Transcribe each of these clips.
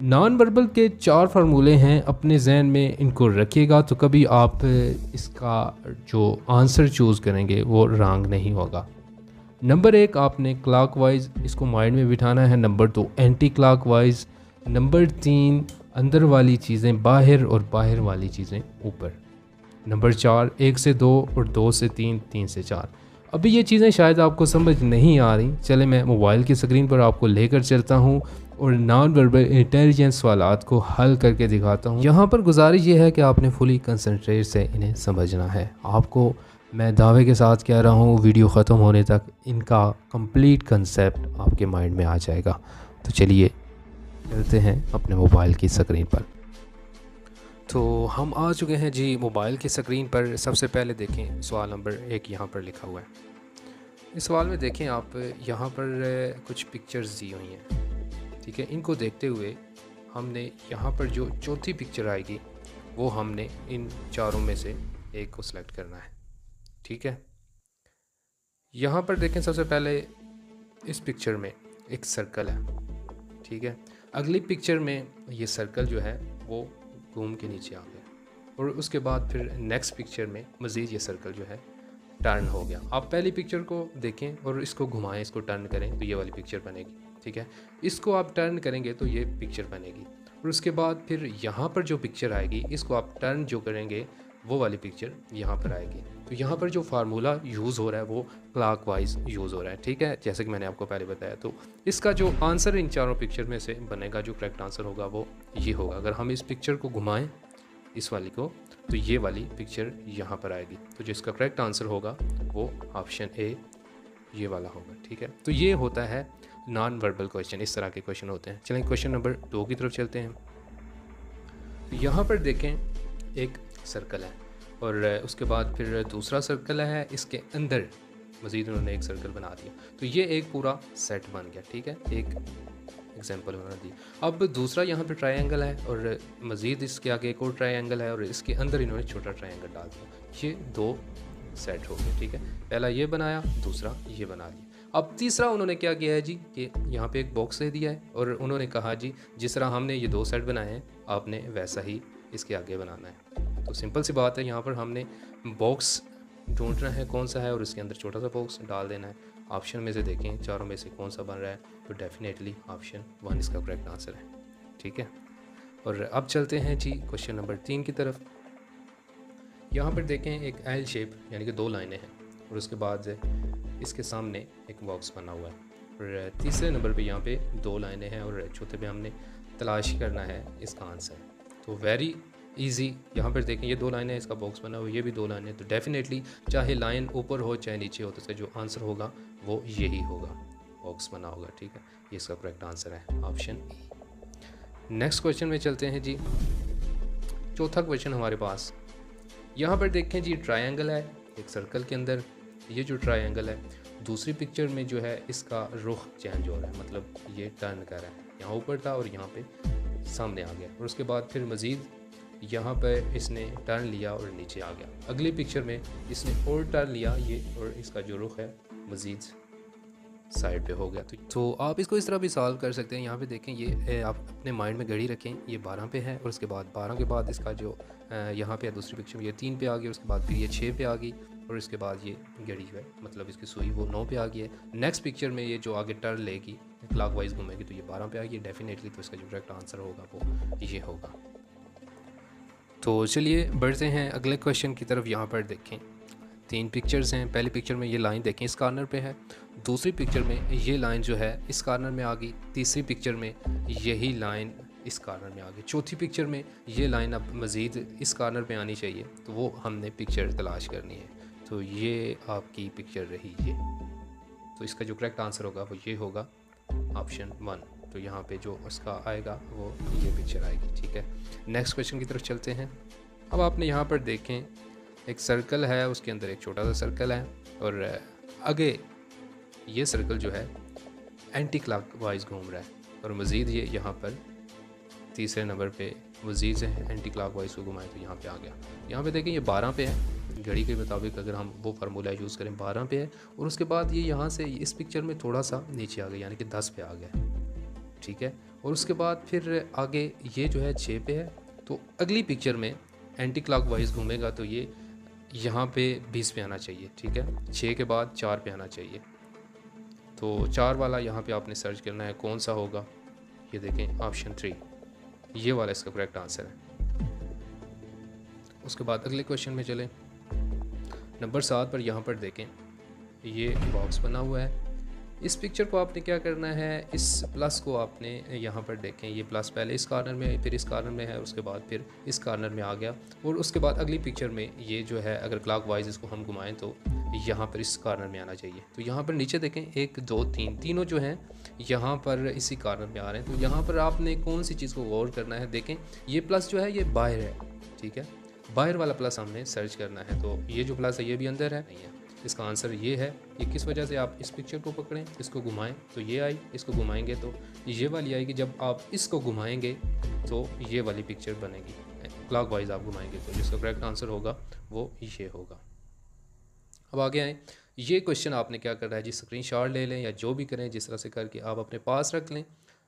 Non verbal के 4 फार्मूले हैं, अपने जहन में इनको रखिएगा तो कभी आप इसका जो आंसर चूज़ करेंगे वो रॉन्ग नहीं होगा। नंबर 1, आपने क्लॉकवाइज इसको माइंड में बिठाना है। Number 2, anti clockwise. नंबर 3, अंदर वाली चीज़ें बाहर और बाहर वाली चीज़ें ऊपर। नंबर 4, 1 से 2 और 2 से 3, 3 से 4। अभी ये चीज़ें शायद आपको समझ नहीं आ रही, चले मैं मोबाइल की स्क्रीन पर आपको लेकर चलता हूँ और नॉन वर्बल इंटेलिजेंस सवालात को हल करके दिखाता हूँ। यहाँ पर गुजारिश ये है कि आपने फुली कंसंट्रेट से इन्हें समझना है। आपको मैं दावे के साथ कह रहा हूँ वीडियो ख़त्म होने तक इनका कंप्लीट कंसेप्ट आपके माइंड में आ जाएगा। तो चलिए चलते हैं अपने मोबाइल की स्क्रीन पर। तो हम आ चुके हैं जी मोबाइल की स्क्रीन पर। सबसे पहले देखें सवाल नंबर 1 यहाँ पर लिखा हुआ है। इस सवाल में देखें आप, यहाँ पर कुछ पिक्चर्स दी हुई हैं, ठीक है। इनको देखते हुए हमने यहाँ पर जो चौथी पिक्चर आएगी वो हमने इन चारों में से एक को सिलेक्ट करना है, ठीक है। यहाँ पर देखें सबसे पहले इस पिक्चर में एक सर्कल है, ठीक है। अगली पिक्चर में ये सर्कल जो है वो घूम के नीचे आ गया और उसके बाद फिर नेक्स्ट पिक्चर में मज़ीद ये सर्कल जो है टर्न हो गया। आप पहली पिक्चर को देखें और इसको घुमाएं, इसको टर्न करें तो ये वाली पिक्चर बनेगी, ठीक है। इसको आप टर्न करेंगे तो ये पिक्चर बनेगी और उसके बाद फिर यहाँ पर जो पिक्चर आएगी इसको आप टर्न जो करेंगे वो वाली पिक्चर यहाँ पर आएगी। तो यहाँ पर जो फार्मूला यूज़ हो रहा है वो क्लॉकवाइज यूज़ हो रहा है, ठीक है, जैसे कि मैंने आपको पहले बताया। तो इसका जो आंसर इन चारों पिक्चर में से बनेगा, जो करेक्ट आंसर होगा वो ये होगा। अगर हम इस पिक्चर को घुमाएं इस वाली को तो ये वाली पिक्चर यहाँ पर आएगी। तो जिसका करेक्ट आंसर होगा वो ऑप्शन ए ये वाला होगा, ठीक है। तो ये होता है नॉन वर्बल क्वेश्चन, इस तरह के क्वेश्चन होते हैं। चलें क्वेश्चन नंबर 2 की तरफ चलते हैं। यहाँ पर देखें एक सर्कल है और उसके बाद फिर दूसरा सर्कल है, इसके अंदर मज़ीद उन्होंने एक सर्कल बना दिया। तो ये एक पूरा सेट बन गया, ठीक है, एक एग्जांपल बना दी। अब दूसरा यहाँ पे ट्रायंगल है और मज़ीद इसके आगे एक और ट्रायंगल है और इसके अंदर इन्होंने छोटा ट्रायंगल डाल दिया। ये 2 सेट हो गए, ठीक है। पहला ये बनाया, दूसरा ये बना दिया। अब तीसरा उन्होंने क्या किया है जी कि यहाँ पे एक बॉक्स दे दिया है और उन्होंने कहा जी जिस तरह हमने ये 2 सेट बनाए हैं आपने वैसा ही इसके आगे बनाना है। तो सिंपल सी बात है, यहाँ पर हमने बॉक्स ढूंढना है कौन सा है और इसके अंदर छोटा सा बॉक्स डाल देना है। ऑप्शन में से देखें चारों में से कौन सा बन रहा है, तो डेफिनेटली ऑप्शन 1 इसका करेक्ट आंसर है, ठीक है। और अब चलते हैं जी क्वेश्चन नंबर 3 की तरफ। यहाँ पर देखें एक एल शेप यानी कि 2 लाइनें हैं और उसके बाद इसके सामने एक बॉक्स बना हुआ है और तीसरे नंबर पे यहाँ पे 2 लाइनें हैं और चौथे पे हमने तलाश करना है इसका आंसर। तो वेरी इजी, यहाँ पर देखें ये 2 लाइनें, इसका बॉक्स बना हुआ है, ये भी 2 लाइनें। तो डेफिनेटली चाहे लाइन ऊपर हो चाहे नीचे हो, तो इसका जो आंसर होगा वो यही होगा, बॉक्स बना होगा, ठीक है। ये इसका करेक्ट आंसर है ऑप्शन ए। नेक्स्ट क्वेश्चन में चलते हैं जी। चौथा क्वेश्चन हमारे पास, यहाँ पर देखें जी ट्रायंगल है एक सर्कल के अंदर। ये जो ट्रायंगल है दूसरी पिक्चर में जो है इसका रुख चेंज हो रहा है, मतलब ये टर्न कर रहा है, यहाँ ऊपर था और यहाँ पे सामने आ गया और उसके बाद फिर मज़ीद यहाँ पर इसने टर्न लिया और नीचे आ गया। अगली पिक्चर में इसने और टर्न लिया ये और इसका जो रुख है मज़ीद साइड पे हो गया। तो आप इसको इस तरह भी सॉल्व कर सकते हैं। यहाँ पे देखें ये आप अपने माइंड में घड़ी रखें, ये 12 पे है और उसके बाद 12 के बाद इसका जो यहाँ पे दूसरी पिक्चर में ये 3 पे आ गई, उसके बाद फिर ये 6 पे आ गई और इसके बाद ये घड़ी जो है मतलब इसकी सुई वो 9 पे आ गई है। नेक्स्ट पिक्चर में ये जो आगे टर्न लेगी क्लॉकवाइज घूमेगी तो ये 12 पे आ गई डेफिनेटली। तो इसका जो करेक्ट आंसर होगा वो ये होगा। तो चलिए बढ़ते हैं अगले क्वेश्चन की तरफ। यहाँ पर देखें 3 पिक्चर्स हैं। पहली पिक्चर में ये लाइन देखें इस कॉर्नर पे है, दूसरी पिक्चर में ये लाइन जो है इस कॉर्नर में आ गई, तीसरी पिक्चर में यही लाइन इस कॉर्नर में आ गई, चौथी पिक्चर में ये लाइन अब मज़ीद इस कॉर्नर पे आनी चाहिए, तो वो हमने पिक्चर तलाश करनी है। तो ये आपकी पिक्चर रही ये, तो इसका जो करेक्ट आंसर होगा वो ये होगा ऑप्शन 1। तो यहाँ पे जो उसका आएगा वो ये पिक्चर आएगी, ठीक है। नेक्स्ट क्वेश्चन की तरफ चलते हैं। अब आपने यहाँ पर देखें एक सर्कल है, उसके अंदर एक छोटा सा सर्कल है और आगे ये सर्कल जो है एंटी क्लॉकवाइज घूम रहा है और मज़ीद ये यहाँ पर तीसरे नंबर पे मज़ीद है एंटी क्लॉकवाइज को घुमाएं तो यहाँ पे आ गया। यहाँ पे देखें ये 12 पे है, घड़ी के मुताबिक अगर हम वो फार्मूला यूज़ करें 12 पे है और उसके बाद ये यहाँ से इस पिक्चर में थोड़ा सा नीचे आ गया यानी कि 10 पे आ गया। ठीक है। और उसके बाद फिर आगे ये जो है 6 पे है, तो अगली पिक्चर में एंटी क्लॉकवाइज घूमेगा तो ये यहाँ पे 20 पे आना चाहिए, ठीक है। 6 के बाद 4 पे आना चाहिए, तो 4 वाला यहाँ पे आपने सर्च करना है कौन सा होगा। ये देखें ऑप्शन 3, ये वाला इसका करेक्ट आंसर है। उसके बाद अगले क्वेश्चन में चलें। नंबर 7 पर यहाँ पर देखें ये बॉक्स बना हुआ है। इस पिक्चर को आपने क्या करना है, इस प्लस को आपने यहाँ पर देखें, ये प्लस पहले इस कॉर्नर में फिर इस कॉर्नर में है, उसके बाद फिर इस कॉर्नर में आ गया, और उसके बाद अगली पिक्चर में ये जो है अगर क्लॉकवाइज इसको हम घुमाएं तो यहाँ पर इस कॉर्नर में आना चाहिए। तो यहाँ पर नीचे देखें 1 2 3 तीनों जो हैं यहाँ पर इसी कॉर्नर में आ रहे हैं। तो यहाँ पर आपने कौन सी चीज़ को गौर करना है, देखें ये प्लस जो है ये बाहर है, ठीक है, बाहर वाला प्लस हमने सर्च करना है। तो ये जो प्लस है ये भी अंदर है, नहीं है। इसका आंसर ये है। ये किस वजह से, आप इस पिक्चर को पकड़ें, इसको घुमाएं तो ये आई, इसको घुमाएंगे तो ये वाली आएगी। जब आप इसको घुमाएंगे तो ये वाली पिक्चर बनेगी, क्लॉकवाइज आप घुमाएंगे तो जिसका करेक्ट आंसर होगा वो ये होगा। अब आगे आएँ। ये क्वेश्चन आपने क्या करना है जी, स्क्रीनशॉट ले लें या जो भी करें, जिस तरह से करके आप अपने पास रख लें।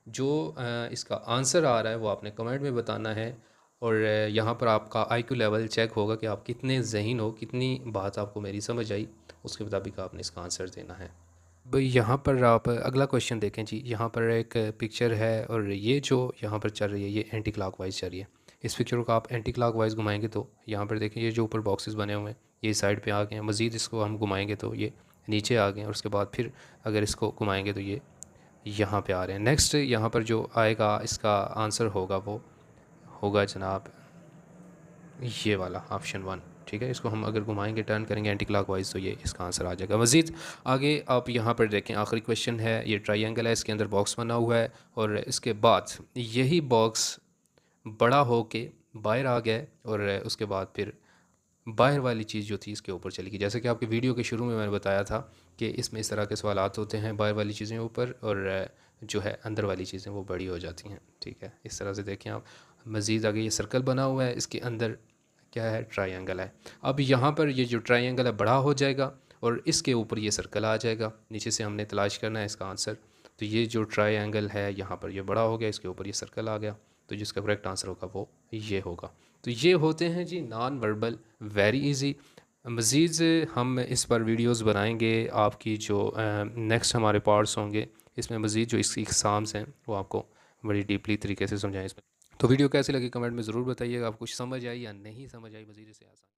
जो इसका आंसर आ रहा है वो आपने कमेंट में बताना है, और यहाँ पर आपका आईक्यू लेवल चेक होगा कि आप कितने ज़हीन हो, कितनी बात आपको मेरी समझ आई, उसके मुताबिक आपने इसका आंसर देना है। भाई यहाँ पर आप अगला क्वेश्चन देखें जी। यहाँ पर एक पिक्चर है और ये जो यहाँ पर चल रही है ये एंटी क्लॉकवाइज चल रही है। इस पिक्चर को आप एंटी क्लॉकवाइज घुमाएंगे तो यहाँ पर देखें ये जो ऊपर बॉक्सेस बने हुए हैं ये साइड पे आ गए हैं। मज़ीद इसको हम घुमाएंगे तो ये नीचे आ गए हैं, और उसके बाद फिर अगर इसको घुमाएंगे तो ये यहाँ पे आ रहे हैं। नेक्स्ट यहाँ पर जो आएगा इसका आंसर होगा वो होगा जनाब ये वाला ऑप्शन 1, ठीक है। इसको हम अगर घुमाएंगे, टर्न करेंगे एंटी क्लॉकवाइज तो ये इसका आंसर आ जाएगा। मज़ीद आगे आप यहाँ पर देखें, आखिरी क्वेश्चन है, ये ट्रायंगल है, इसके अंदर बॉक्स बना हुआ है, और इसके बाद यही बॉक्स बड़ा हो के बाहर आ गया, और उसके बाद फिर बाहर वाली चीज़ जो थी इसके ऊपर चली गई। जैसे कि आपके वीडियो के शुरू में मैंने बताया था कि इसमें इस तरह के सवालात होते हैं, बाहर वाली चीज़ें ऊपर और जो है अंदर वाली चीज़ें वो बड़ी हो जाती हैं, ठीक है। इस तरह से देखें आप। मज़ीद आगे ये सर्कल बना हुआ है, इसके अंदर क्या है, ट्रायंगल है। अब यहाँ पर ये जो ट्रायंगल है बड़ा हो जाएगा और इसके ऊपर ये सर्कल आ जाएगा। नीचे से हमने तलाश करना है इसका आंसर। तो ये जो ट्रायंगल है यहाँ पर ये बड़ा हो गया, इसके ऊपर ये सर्कल आ गया, तो जिसका करेक्ट आंसर होगा वो ये होगा। तो ये होते हैं जी नॉन वर्बल, वेरी इजी। मज़ीद हम इस पर वीडियोस बनाएंगे, आपकी जो नेक्स्ट हमारे पार्ट्स होंगे इसमें मज़ीद जो इसकी एग्ज़ाम्स हैं वो आपको बड़ी डीपली तरीके से समझाएं इसमें। तो वीडियो कैसी लगी कमेंट में ज़रूर बताइएगा, आपको कुछ समझ आई या नहीं समझ आई, मज़ीद से आसान